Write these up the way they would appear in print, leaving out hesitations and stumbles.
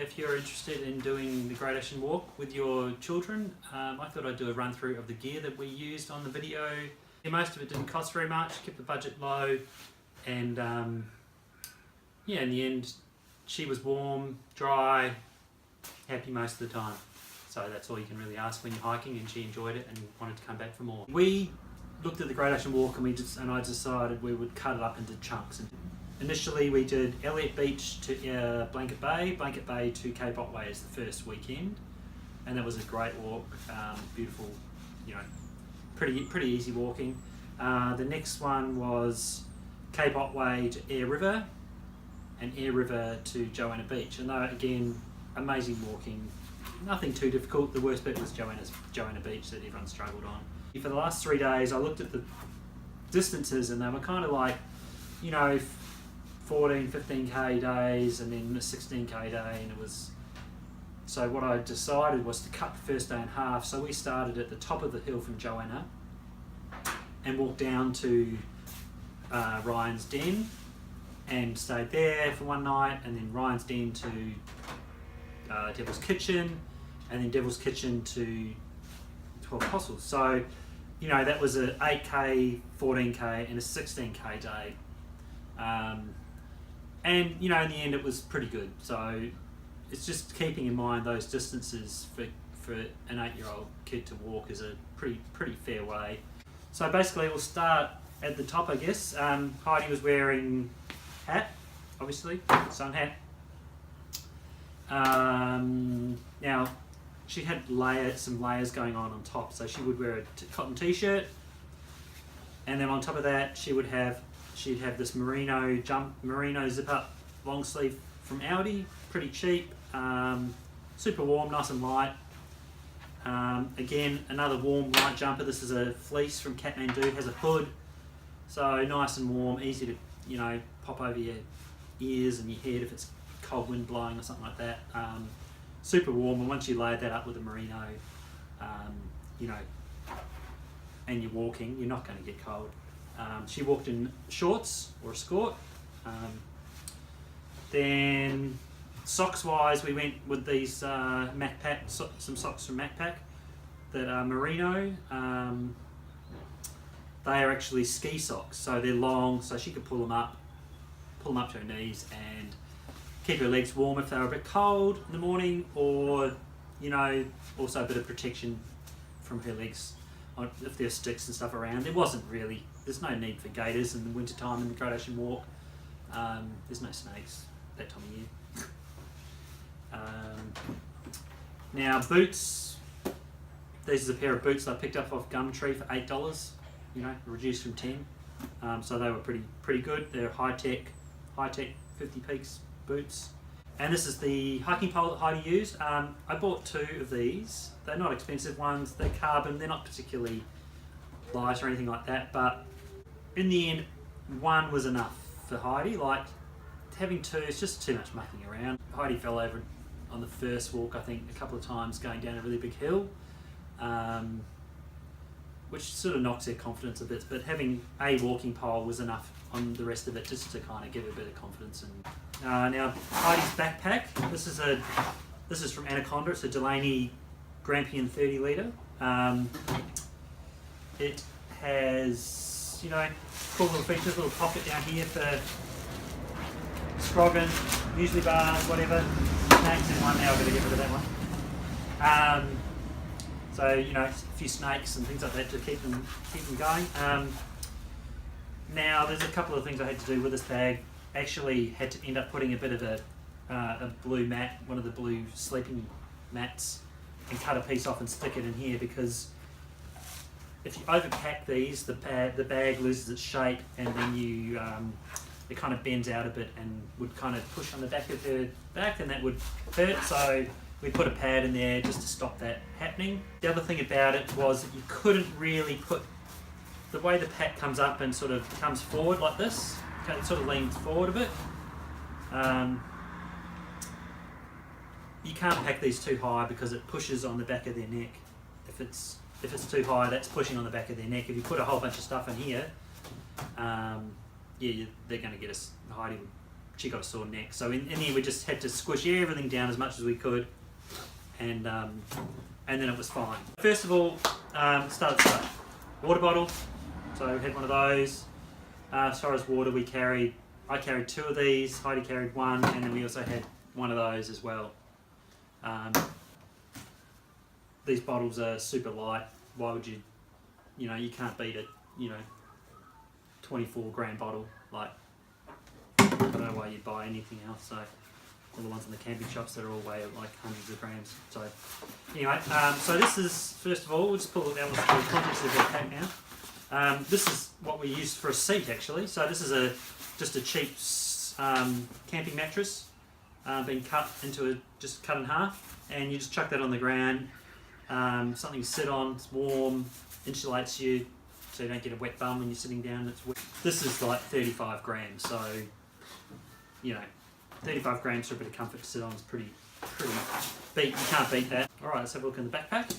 if you're interested in doing the Great Ocean Walk with your children. I thought I'd do a run through of the gear that we used on the video. Most of it didn't cost very much, kept the budget low, and yeah, in the end she was warm, dry, happy most of the time. So that's all you can really ask when you're hiking, and she enjoyed it and wanted to come back for more. We looked at the Great Ocean Walk and I decided we would cut it up into chunks. Initially we did Elliot Beach to Blanket Bay to Cape Otway as the first weekend, and that was a great walk, beautiful, you know, pretty easy walking. The next one was Cape Otway to Eyre River, and Eyre River to Joanna Beach, and though again amazing walking, nothing too difficult. The worst bit was Joanna Beach that everyone struggled on. For the last 3 days I looked at the distances, and they were kind of like, you know, 14-15k days and then a 16k day, and it was, so what I decided was to cut the first day in half. So we started at the top of the hill from Joanna and walked down to Ryan's Den and stayed there for one night, and then Ryan's Den to Devil's Kitchen, and then Devil's Kitchen to 12 Apostles. So, you know, that was a 8k, 14k and a 16k day. And, you know, in the end it was pretty good. So it's just keeping in mind those distances for an 8-year-old kid to walk is a pretty fair way. So basically we'll start at the top, I guess. Heidi was wearing hat, obviously, sun hat. Now, she had some layers going on top, so she would wear a cotton t-shirt, and then on top of that she'd have this merino zip-up long sleeve from Aldi, pretty cheap, super warm, nice and light. Again, another warm light jumper. This is a fleece from Kathmandu, has a hood, so nice and warm, easy to, you know, pop over your ears and your head if it's cold wind blowing or something like that. Super warm, and once you layer that up with a merino, you know, and you're walking, you're not going to get cold. She walked in shorts or a skirt. Then socks wise, we went with these Macpac, some socks from Macpac that are merino. They are actually ski socks, so they're long, so she could pull them up to her knees and keep her legs warm if they were a bit cold in the morning, or, you know, also a bit of protection from her legs if there's sticks and stuff around. There's no need for gaiters in the winter time in the Great Ocean Walk. There's no snakes that time of year. Now boots, this is a pair of boots I picked up off Gumtree for $8, you know, reduced from 10. So they were pretty good. They're high-tech 50 Peaks boots. And this is the hiking pole that Heidi used. I bought 2 of these. They're not expensive ones, they're carbon, they're not particularly light or anything like that, but in the end, 1 was enough for Heidi. Like, having 2 is just too much mucking around. Heidi fell over on the first walk, I think, a couple of times going down a really big hill, which sort of knocks her confidence a bit, but having a walking pole was enough on the rest of it just to kind of give her a bit of confidence. And now Heidi's backpack, this is from Anaconda. It's a Delaney Grampian 30 litre. It has, you know, cool little features, little pocket down here for scroggin, muesli bars, whatever. Snakes in one now, I've got to get rid of that one. So, you know, a few snakes and things like that to keep them going. Now, there's a couple of things I had to do with this bag. Actually had to end up putting a bit of a blue mat, one of the blue sleeping mats, and cut a piece off and stick it in here, because if you overpack these, the bag loses its shape, and then it kind of bends out a bit and would kind of push on the back of her back, and that would hurt. So we put a pad in there just to stop that happening. The other thing about it was that you couldn't really put, the way the pack comes up and sort of comes forward like this, it sort of leans forward a bit. You can't pack these too high because it pushes on the back of their neck. If it's too high, that's pushing on the back of their neck. If you put a whole bunch of stuff in here, yeah, they're going to get us. Heidi would she got a sore neck. So in the end we just had to squish everything down as much as we could, and then it was fine. First of all, start. Water bottle. So we had one of those. As far as water, I carried 2 of these, Heidi carried 1, and then we also had one of those as well. These bottles are super light. Why would you can't beat a 24 gram bottle. Like, I don't know why you'd buy anything else. So all the ones in the camping shops, they're all weigh like hundreds of grams. So anyway, so this is, first of all, we'll just pull it out with the contents of the pack now. This is what we used for a seat actually. So this is just a cheap camping mattress, being just cut in half, and you just chuck that on the ground. Something to sit on, it's warm, insulates you so you don't get a wet bum when you're sitting down. It's wet. This is like 35 grams, so 35 grams for a bit of comfort to sit on is pretty you can't beat that. Alright, let's have a look in the backpack.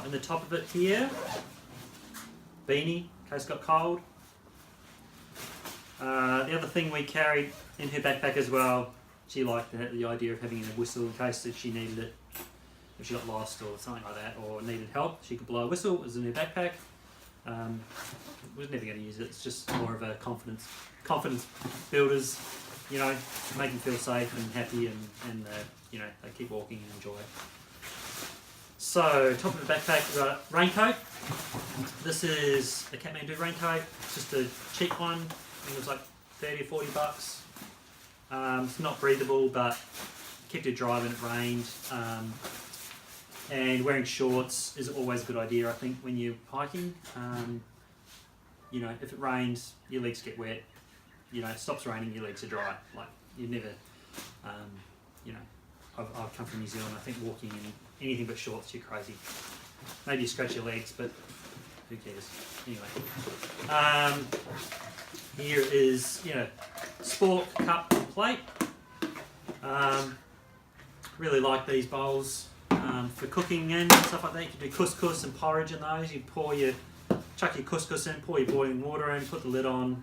In the top of it here, beanie, in case it got cold. The other thing we carried in her backpack as well, she liked the idea of having a whistle in case that she needed it, if she got lost or something like that, or needed help, she could blow a whistle. It was in her backpack. Was never going to use it. It's just more of a confidence builders, make them feel safe and happy, and they keep walking and enjoy it. So, top of the backpack, we've got a raincoat. This is a Kathmandu raincoat, just a cheap one. I think it was like 30 or 40 bucks. It's not breathable, but kept it dry when it rained. And wearing shorts is always a good idea, I think, when you're hiking. If it rains, your legs get wet. It stops raining, your legs are dry. Like, you never, I've come from New Zealand, I think walking in anything but shorts, you're crazy. Maybe you scratch your legs, but who cares? Anyway. Here is, sport cup and plate. Really like these bowls for cooking and stuff like that. You can do couscous and porridge in those. You chuck your couscous in, pour your boiling water in, put the lid on,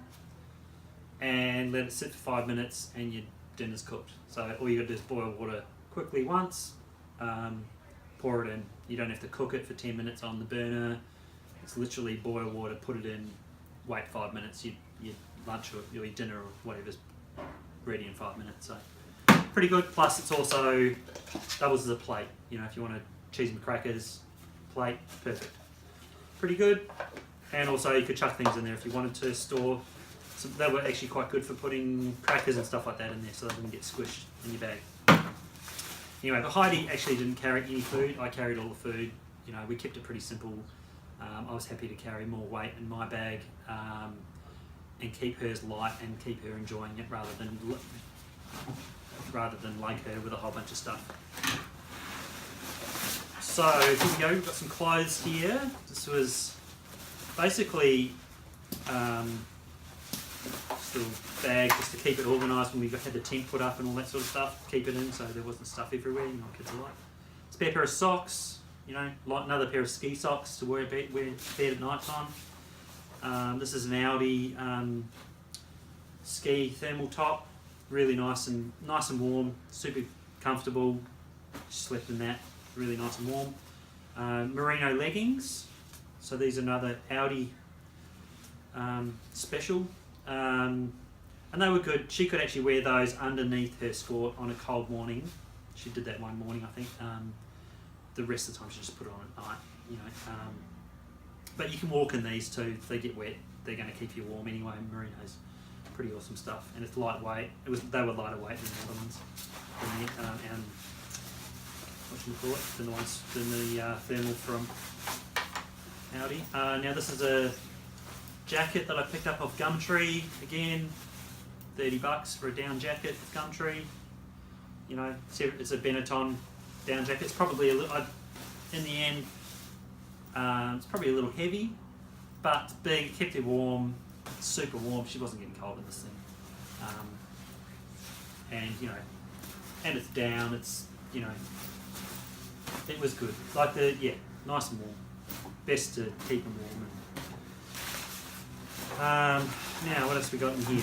and let it sit for 5 minutes, and your dinner's cooked. So all you got to do is boil water quickly once, pour it in. You don't have to cook it for 10 minutes on the burner. It's literally boil water, put it in, wait 5 minutes. Your lunch or your dinner or whatever's ready in 5 minutes. So pretty good. Plus it's also doubles as a plate. If you want cheese and crackers, plate, perfect. Pretty good. And also you could chuck things in there if you wanted to store. So they were actually quite good for putting crackers and stuff like that in there so they wouldn't get squished in your bag. Anyway, but Heidi actually didn't carry any food. I carried all the food. We kept it pretty simple. I was happy to carry more weight in my bag and keep hers light and keep her enjoying it rather than like her with a whole bunch of stuff. So here we go, we've got some clothes here. This was basically just a little bag just to keep it organised when we had the tent put up and all that sort of stuff. Keep it in so there wasn't stuff everywhere, kids are like. Spare pair of socks, another pair of ski socks to wear bed at night time. This is an Audi ski thermal top, really nice and warm, super comfortable. Slept in that, really nice and warm. Merino leggings, so these are another Audi special, and they were good. She could actually wear those underneath her skirt on a cold morning. She did that one morning, I think. The rest of the time she just put it on at night, but you can walk in these too. If they get wet, they're going to keep you warm anyway. Merino's pretty awesome stuff, and it's lightweight. They were lighter weight than the other ones. What should we call it? Than the thermal from Audi. Now this is a jacket that I picked up off Gumtree. Again, 30 bucks for a down jacket with Gumtree. It's a Benetton down jacket. It's probably a little, in the end, it's probably a little heavy, but big, kept it warm, super warm. She wasn't getting cold in this thing. And it's down, it was good. Nice and warm. Best to keep them warm. Now, what else we got in here?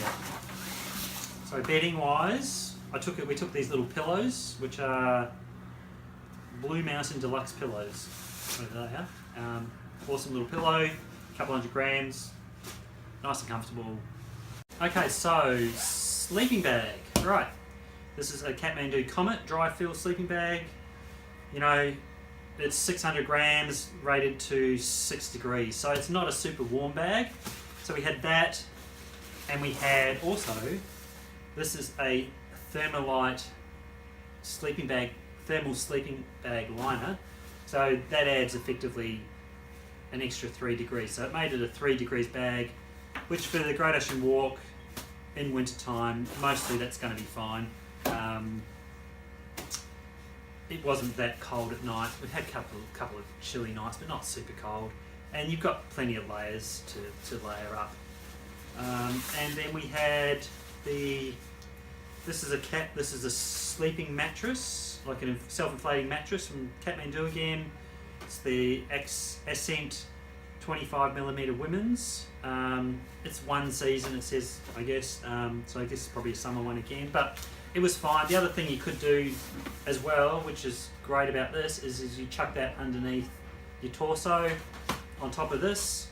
So bedding wise, we took these little pillows, which are Blue Mountain Deluxe pillows. Whatever they are. Awesome little pillow, a couple 100 grams, nice and comfortable. Okay, so sleeping bag. Right, this is a Kathmandu Comet dry fill sleeping bag. You know, it's 600 grams, rated to 6 degrees, so it's not a super warm bag. So we had that, and we had also, this is a Thermalite sleeping bag, thermal sleeping bag liner. So that adds effectively an extra 3 degrees. So it made it a 3 degrees bag, which for the Great Ocean Walk in winter time, mostly that's going to be fine. It wasn't that cold at night. We had a couple of chilly nights, but not super cold. And you've got plenty of layers to layer up. And then we had this is a sleeping mattress, like a self-inflating mattress from Kathmandu again. It's the Ascent 25mm women's. It's one season, it says, I guess. So I guess it's probably a summer one again. But it was fine. The other thing you could do as well, which is great about this, is you chuck that underneath your torso on top of this.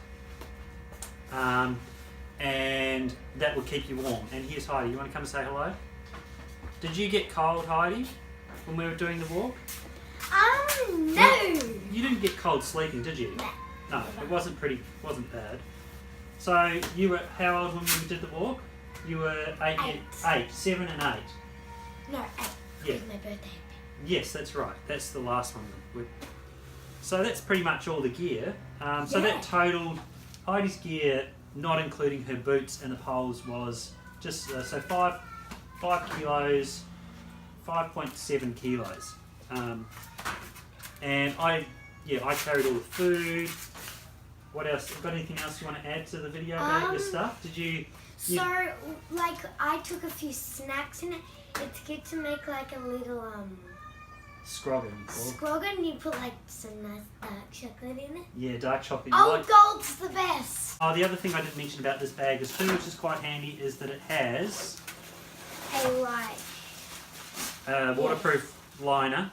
And that will keep you warm. And here's Heidi. You want to come and say hello? Did you get cold, Heidi, when we were doing the walk? No. You didn't get cold sleeping, did you? No. No, it wasn't bad. So you were how old when we did the walk? You were 7 and 8. No, 8. Yeah. It was my birthday. Yes, that's right. That's the last one. So that's pretty much all the gear. So that totaled Heidi's gear, not including her boots and the poles, was just so 5 kilos, 5.7 kilos. And I carried all the food. What else? Got anything else you want to add to the video about your stuff? Did you? So, like, I took a few snacks in it. It's good to make like a little Scroggin. Scroggin. You put like some nice dark chocolate in it. Yeah, dark chocolate. Oh, gold's the best. Oh, the other thing I didn't mention about this bag is too, which is quite handy, is that it has a waterproof liner,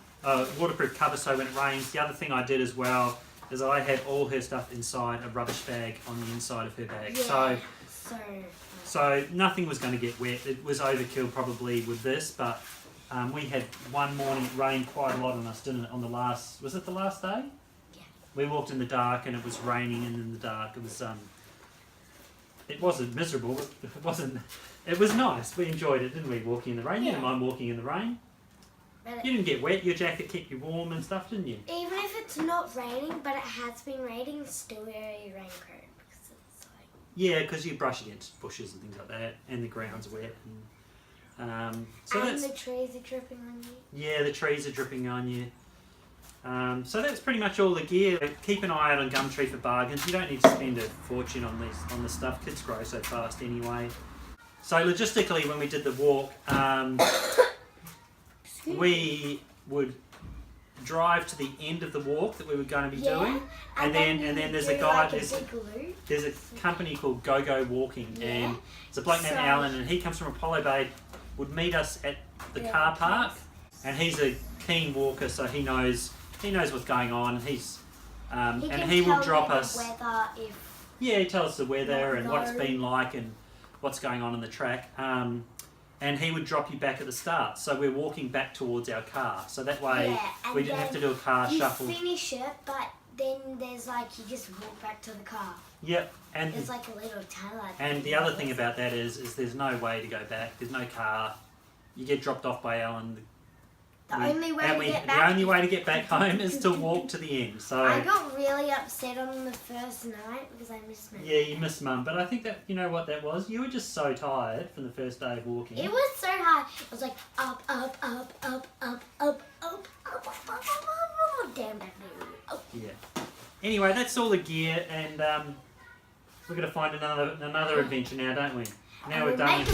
waterproof cover, so when it rains. The other thing I did as well is I had all her stuff inside a rubbish bag on the inside of her bag. Yeah. So nothing was going to get wet. It was overkill probably with this, but we had one morning, it rained quite a lot on us, didn't it? On the last, was it the last day? Yeah. We walked in the dark and it was raining, and in the dark it wasn't miserable. It was nice. We enjoyed it, didn't we? Walking in the rain. You didn't mind walking in the rain. You didn't get wet. Your jacket kept you warm and stuff, didn't you? Even if it's not raining, but it has been raining, still wear your raincoat because it's like. Yeah, because you brush against bushes and things like that, and the ground's wet. And the trees are dripping on you. Yeah, the trees are dripping on you. So that's pretty much all the gear. Keep an eye out on Gumtree for bargains. You don't need to spend a fortune on this stuff. Kids grow so fast anyway. So logistically, when we did the walk, we would drive to the end of the walk that we were going to be doing, and then there's a guy. There's a company called Go Go Walking, and it's a bloke named Alan, and he comes from Apollo Bay. Would meet us at the car park, and he's a keen walker, so he knows what's going on. He will drop us. He tells us the weather and what it's been like and what's going on the track. And he would drop you back at the start. So we're walking back towards our car. So that way we didn't have to do a car shuffle. You finish it, but then there's like, you just walk back to the car. Yep. And there's like a little tunnel. And the other thing about that is there's no way to go back. There's no car. You get dropped off by Alan. The only way to get back home is to walk to the end. So I got really upset on the first night because I missed Mum. Yeah, you missed Mum, but I think that, you know what that was? You were just so tired from the first day of walking. It was so hard. It was like up, up, up, up, up, up, up, up, down, up. Yeah. Anyway, that's all the gear, and we're gonna find another adventure now, don't we? Now we're done.